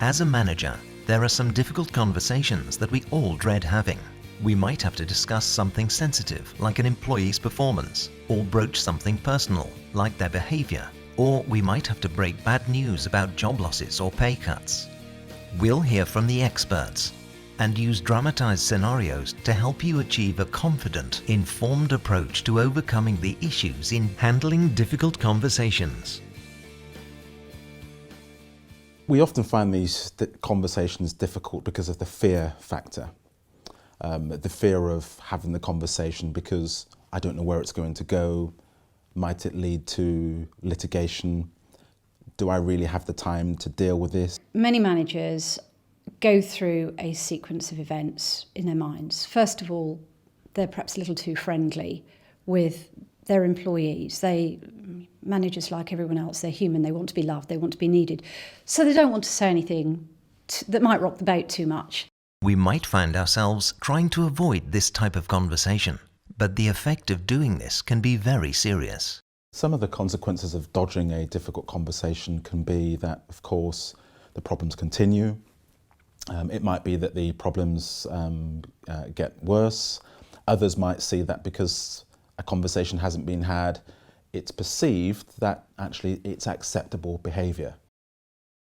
As a manager, there are some difficult conversations that we all dread having. We might have to discuss something sensitive, like an employee's performance, or broach something personal, like their behaviour, or we might have to break bad news about job losses or pay cuts. We'll hear from the experts and use dramatised scenarios to help you achieve a confident, informed approach to overcoming the issues in handling difficult conversations. We often find these conversations difficult because of the fear factor. The fear of having the conversation because I don't know where it's going to go. Might it lead to litigation? Do I really have the time to deal with this? Many managers go through a sequence of events in their minds. First of all, they're perhaps a little too friendly with their employees. Managers, like everyone else, they're human, they want to be loved, they want to be needed. So they don't want to say anything that might rock the boat too much. We might find ourselves trying to avoid this type of conversation, but the effect of doing this can be very serious. Some of the consequences of dodging a difficult conversation can be that, of course, the problems continue. It might be that the problems get worse. Others might see that because a conversation hasn't been had, it's perceived that actually it's acceptable behaviour.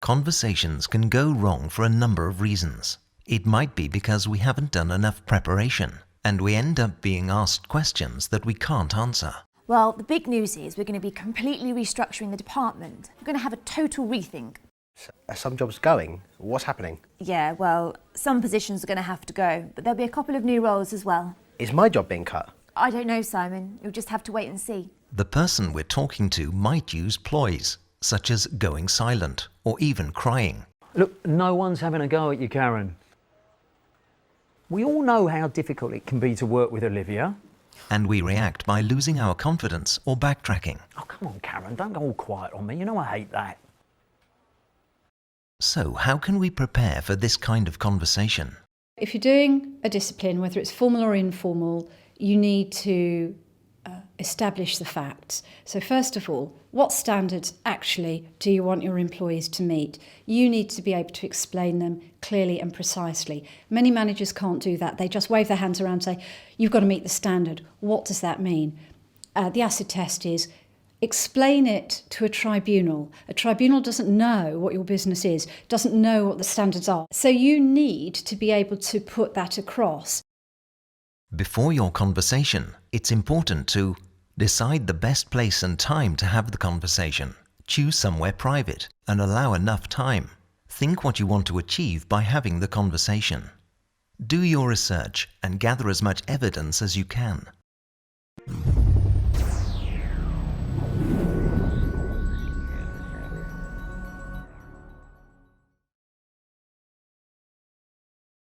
Conversations can go wrong for a number of reasons. It might be because we haven't done enough preparation, and we end up being asked questions that we can't answer. Well, the big news is we're going to be completely restructuring the department. We're going to have a total rethink. Are some jobs going? What's happening? Yeah, well, some positions are going to have to go, but there'll be a couple of new roles as well. Is my job being cut? I don't know, Simon. You'll just have to wait and see. The person we're talking to might use ploys, such as going silent or even crying. Look, no one's having a go at you, Karen. We all know how difficult it can be to work with Olivia. And we react by losing our confidence or backtracking. Oh, come on, Karen, don't go all quiet on me. You know I hate that. So how can we prepare for this kind of conversation? If you're doing a discipline, whether it's formal or informal, you need to establish the facts. So first of all, what standards actually do you want your employees to meet? You need to be able to explain them clearly and precisely. Many managers can't do that. They just wave their hands around and say, you've got to meet the standard. What does that mean? The acid test is explain it to a tribunal. A tribunal doesn't know what your business is, doesn't know what the standards are. So you need to be able to put that across. Before your conversation, it's important to decide the best place and time to have the conversation. Choose somewhere private and allow enough time. Think what you want to achieve by having the conversation. Do your research and gather as much evidence as you can.